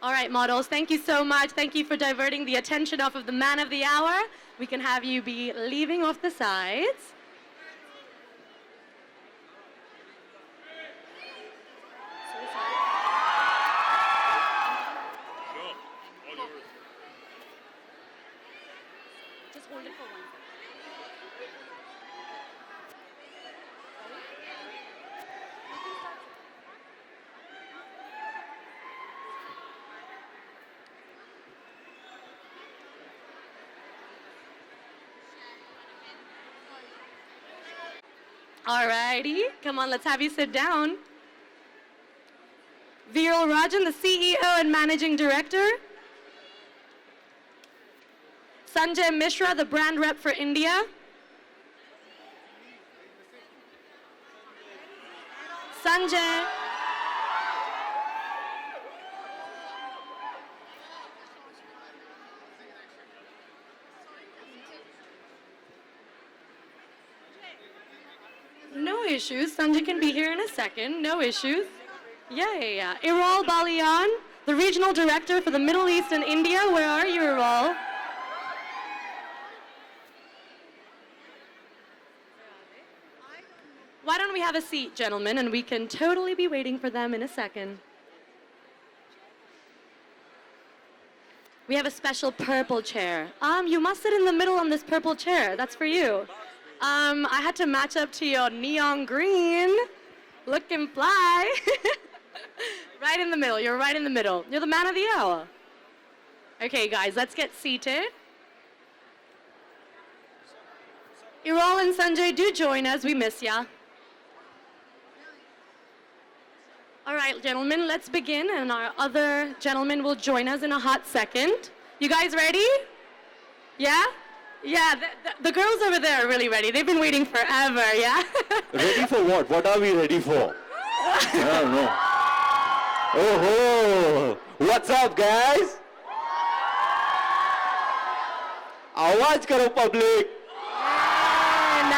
All right, models, thank you so much. Thank you for diverting the attention off of the man of the hour. We can have you be leaving off the sides. Just hold it for 1 second. Alrighty, come on, let's have you sit down. Viral Rajan, the CEO and Managing Director. Sanjay Mishra, the brand rep for India. Sanjay. No issues. Sanjay can be here in a second. No issues. Yeah. Iral Balian, the Regional Director for the Middle East and India. Where are you, Iral? Why don't we have a seat, gentlemen, and we can totally be waiting for them in a second. We have a special purple chair. You must sit in the middle on this purple chair. That's for you. I had to match up to your neon green. Looking fly. Right in the middle. You're right in the middle. You're the man of the hour. Okay, guys, let's get seated. Iral and Sanjay, do join us. We miss ya. All right, gentlemen, let's begin, and our other gentleman will join us in a hot second. You guys ready? Yeah? Yeah, the girls over there are really ready. They've been waiting forever, yeah? Ready for what? What are we ready for? I don't know. Oh, what's up, guys? आवाज करो public. Yeah,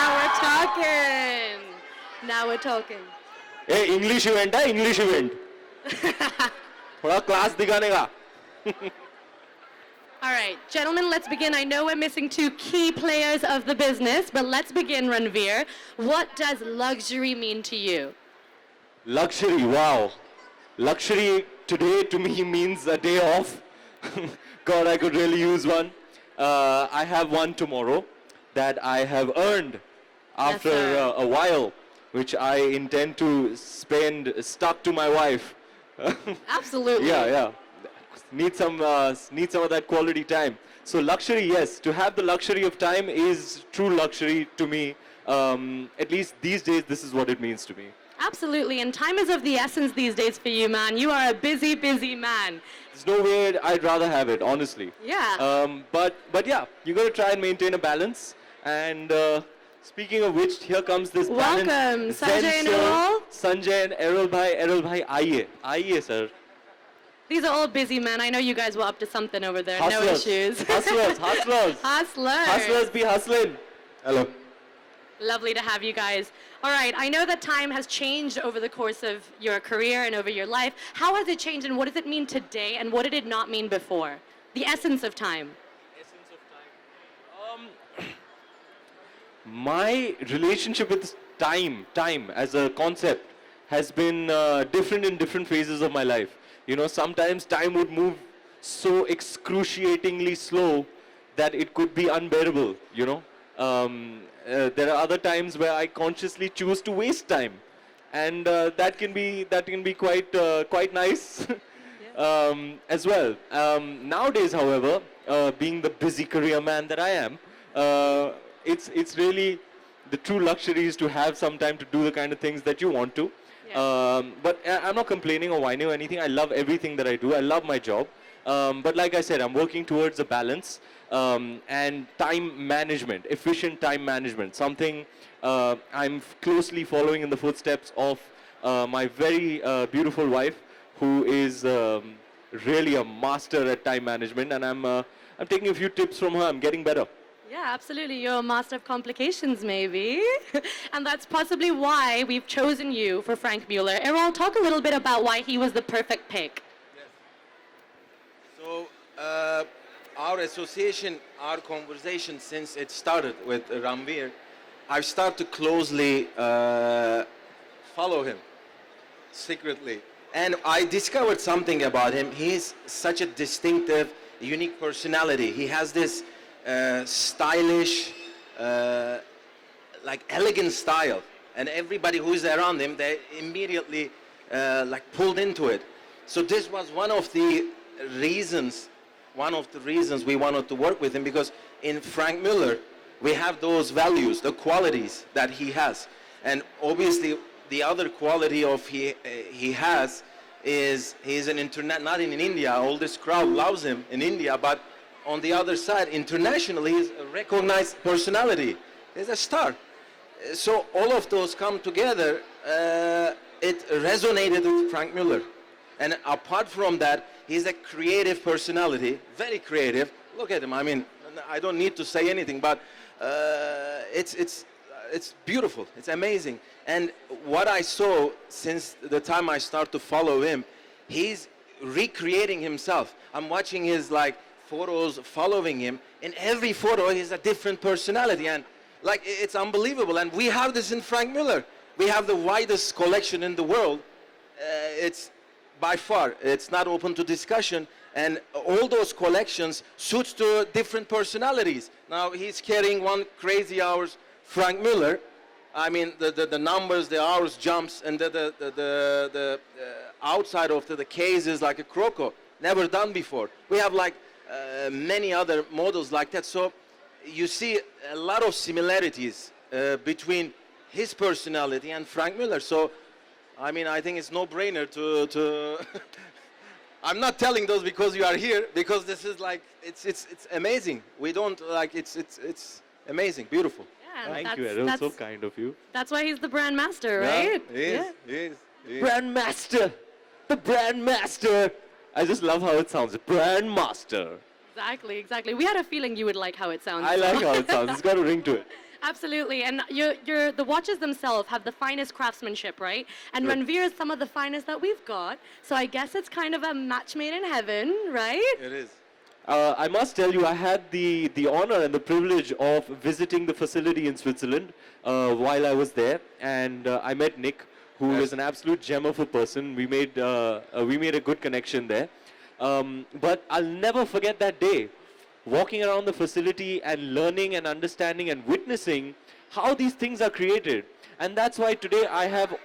now we're talking. Hey, English event है, English event. थोड़ा class दिखाने का. All right, gentlemen, let's begin. I know we're missing two key players of the business, but let's begin, Ranveer. What does luxury mean to you? Luxury, wow. Luxury today to me means a day off. God, I could really use one. I have one tomorrow that I have earned after a while, which I intend to spend stuck to my wife. Absolutely. Yeah. Need some of that quality time. So luxury, yes. To have the luxury of time is true luxury to me. At least these days, this is what it means to me. Absolutely, and time is of the essence these days for you, man. You are a busy, busy man. There's no way I'd rather have it, honestly. Yeah. But yeah, you got to try and maintain a balance. And speaking of which, here comes this balance. Welcome, Sanjay and Errol. Sanjay and Errol bhai, आइए, sir. These are all busy men. I know you guys were up to something over there. Hustlers. No issues. Hustlers be hustling. Hello. Lovely to have you guys. All right, I know that time has changed over the course of your career and over your life. How has it changed, and what does it mean today, and what did it not mean before? The essence of time. Essence of time. My relationship with time as a concept has been different in different phases of my life. You know, sometimes time would move so excruciatingly slow that it could be unbearable, you know. There are other times where I consciously choose to waste time, and that can be quite nice as well. Nowadays, however, being the busy career man that I am, it's really the true luxury is to have some time to do the kind of things that you want to. Yeah. But I'm not complaining or whining or anything. I love everything that I do. I love my job. But like I said, I'm working towards a balance and time management, efficient time management, something I'm closely following in the footsteps of my very beautiful wife, who is really a master at time management, and I'm taking a few tips from her. I'm getting better. Yeah, absolutely. You're a master of complications, maybe. And that's possibly why we've chosen you for Franck Muller. Errol, talk a little bit about why he was the perfect pick. Uh, our association, our conversation since it started with Ranveer, I've started to closely follow him secretly. And I discovered something about him. He's such a distinctive, unique personality. He has this stylish, like elegant style. And everybody who is around him, they immediately like pulled into it. So this was one of the reasons we wanted to work with him, because in Franck Muller, we have those values, the qualities that he has. And obviously, the other quality of he has is he's an internet, not in India, all this crowd loves him in India, but on the other side, internationally, he's a recognized personality. He's a star. So all of those come together, it resonated with Franck Muller. And apart from that, he's a creative personality, very creative. Look at him, I mean, I don't need to say anything, but it's beautiful, it's amazing. And what I saw since the time I started to follow him, he's recreating himself. I'm watching his like photos, following him. In every photo, he's a different personality, and like it's unbelievable. And we have this in Franck Muller. We have the widest collection in the world. It's by far, it's not open to discussion. And all those collections suits to different personalities. Now he's carrying one crazy hours Franck Muller. I mean, the numbers, the hours jumps, and the outside of the case is like a croco, never done before. We have like many other models like that. So you see a lot of similarities between his personality and Franck Muller. So, I mean, I think it's no-brainer to I'm not telling those because you are here, because this is like, it's amazing. We don't like, it's amazing, beautiful. Yeah, Thank you, Errol. So kind of you. That's why he's the brand master, right? Yeah, he is. Brand master. The brand master. I just love how it sounds. Brand master. Exactly. We had a feeling you would like how it sounds. I like how it sounds. It's got a ring to it. Absolutely, and the watches themselves have the finest craftsmanship, right? And Right. Ranveer is some of the finest that we've got. So I guess it's kind of a match made in heaven, right? It is. I must tell you, I had the honor and the privilege of visiting the facility in Switzerland while I was there, and I met Nick, who Yes. is an absolute gem of a person. We made a good connection there. But I'll never forget that day, walking around the facility and learning and understanding and witnessing how these things are created. And that's why today I have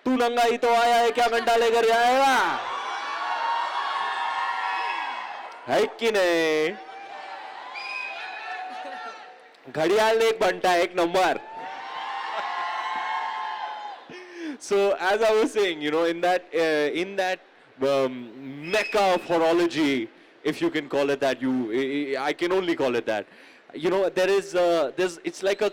तू नंगा ही तो आया है क्या घंटा लेकर आएगा है कि नहीं घड़ियाल एक घंटा एक number. So as I was saying, you know, in that mecca of horology, if you can call it that, I can only call it that. You know, it's like a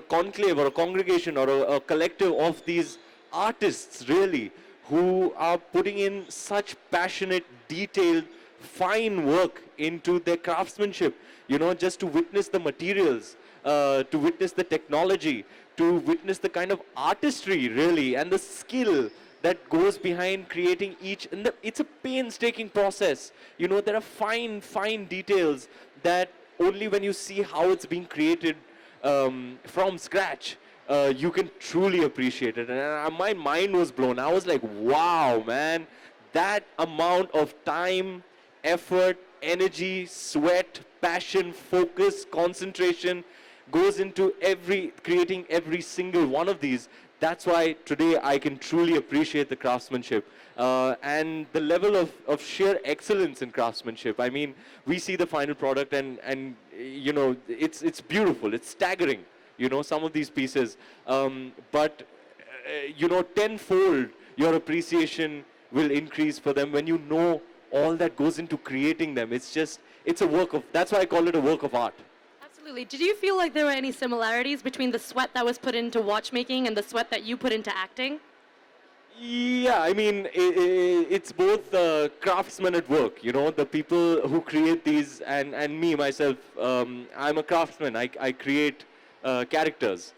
conclave or a congregation or a collective of these artists, really, who are putting in such passionate, detailed, fine work into their craftsmanship. You know, just to witness the materials, to witness the technology, to witness the kind of artistry, really, and the skill that goes behind creating each. And it's a painstaking process. You know, there are fine details that only when you see how it's being created from scratch, you can truly appreciate it. And my mind was blown. I was like, wow, man, that amount of time, effort, energy, sweat, passion, focus, concentration goes into creating every single one of these. That's why today I can truly appreciate the craftsmanship and the level of sheer excellence in craftsmanship. I mean, we see the final product and you know, it's beautiful, it's staggering, you know, some of these pieces. But you know, tenfold your appreciation will increase for them when you know all that goes into creating them. It's a work of, that's why I call it a work of art. Absolutely. Did you feel like there were any similarities between the sweat that was put into watchmaking and the sweat that you put into acting? Yeah, I mean, it's both craftsmen at work, you know, the people who create these, and me, myself, I'm a craftsman. I create characters.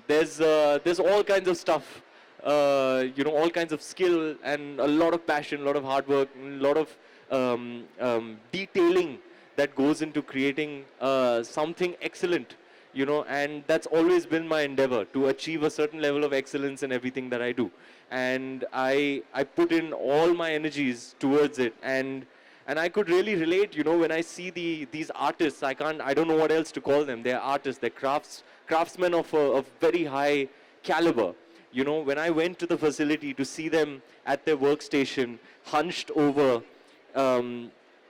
There's all kinds of stuff, you know, all kinds of skill and a lot of passion, a lot of hard work, and a lot of detailing that goes into creating something excellent, you know, and that's always been my endeavor to achieve a certain level of excellence in everything that I do. And I put in all my energies towards it, and I could really relate, you know, when I see these artists. I don't know what else to call them. They're artists, they're craftsmen of very high caliber. You know, when I went to the facility to see them at their workstation, hunched over,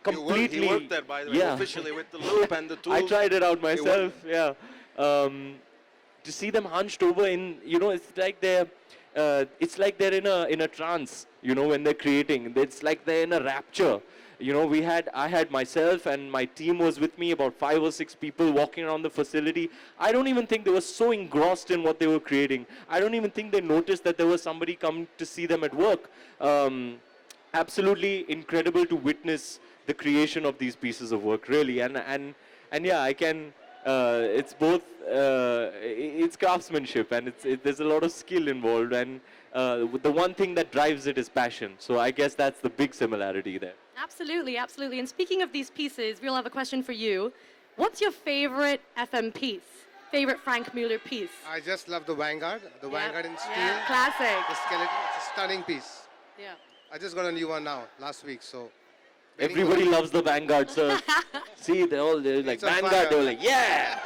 completely. He worked there, by the way, yeah. officially with the loop and the tools. I tried it out He worked- myself. Yeah. To see them hunched over in, you know, it's like they're in a trance. You know, when they're creating, it's like they're in a rapture. You know, I had myself and my team was with me, about 5 or 6 people walking around the facility. I don't even think they were so engrossed in what they were creating. I don't even think they noticed that there was somebody come to see them at work. Absolutely incredible to witness the creation of these pieces of work, really. And yeah, I can. It's both. It's craftsmanship, and there's a lot of skill involved, and the one thing that drives it is passion. So I guess that's the big similarity there. Absolutely, absolutely. And speaking of these pieces, we'll have a question for you. What's your favorite FM piece? Favorite Franck Muller piece? I just love the Vanguard, Vanguard in steel, Yeah, classic. the skeleton. It's a stunning piece. Yeah. I just got a new one now, last week, so. Everybody loves the Vanguard, sir. See, they're like It's on Vanguard. fire. They're like, yeah.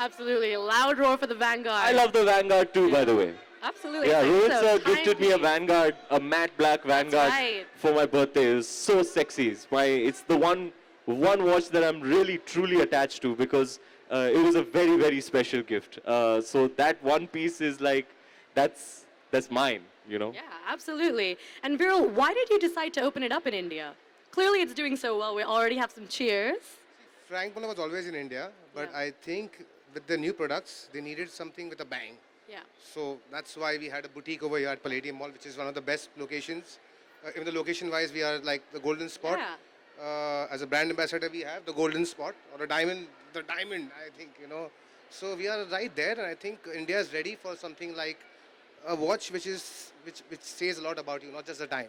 Absolutely. A loud roar for the Vanguard. I love the Vanguard too, by the way. Absolutely. Yeah, It's Rohit so sir gifted me a tiny. Vanguard, a matte black Vanguard right. for my birthday. It was so sexy. It's the one watch that I'm really truly attached to, because it was a very, very special gift. So that one piece is like, that's mine, you know. Yeah, absolutely. And Viral, why did you decide to open it up in India? Clearly it's doing so well. We already have some cheers. Franck Muller was always in India, but Yeah. I think with the new products, they needed something with a bang. Yeah. So that's why we had a boutique over here at Palladium Mall, which is one of the best locations. Even the location-wise, we are like the golden spot. Yeah. As a brand ambassador, we have the golden spot, or the diamond, I think, you know. So we are right there, and I think India is ready for something like a watch which says a lot about you, not just the time.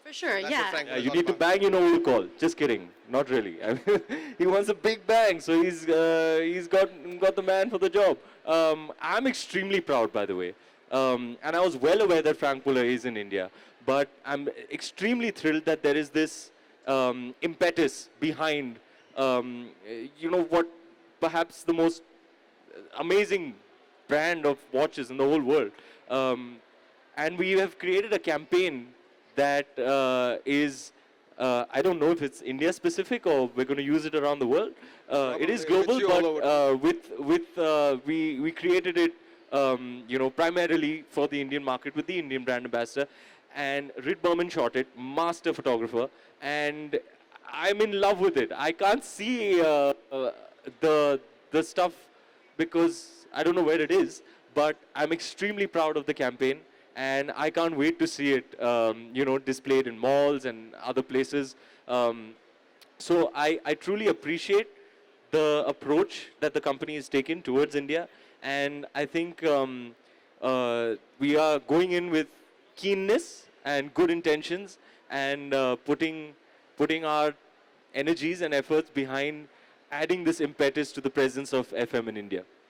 For sure, That's what yeah. Franck Yeah, was you all need to about. bang, you know who to call. Just kidding. Not really. I mean, he wants a big bang, so he's got the man for the job. I'm extremely proud, by the way. And I was well aware that Franck Muller is in India. But I'm extremely thrilled that there is this impetus behind, you know, what perhaps the most amazing brand of watches in the whole world. And we have created a campaign that is, I don't know if it's India specific or we're going to use it around the world. It is global, Probably, but we created it, you know, primarily for the Indian market with the Indian brand ambassador. And Rit Berman shot it, master photographer, and I'm in love with it. I can't see the stuff because I don't know where it is, but I'm extremely proud of the campaign. And I can't wait to see it, you know, displayed in malls and other places. So I truly appreciate the approach that the company has taken towards India, and I think we are going in with keenness and good intentions, and putting our energies and efforts behind adding this impetus to the presence of FM in India.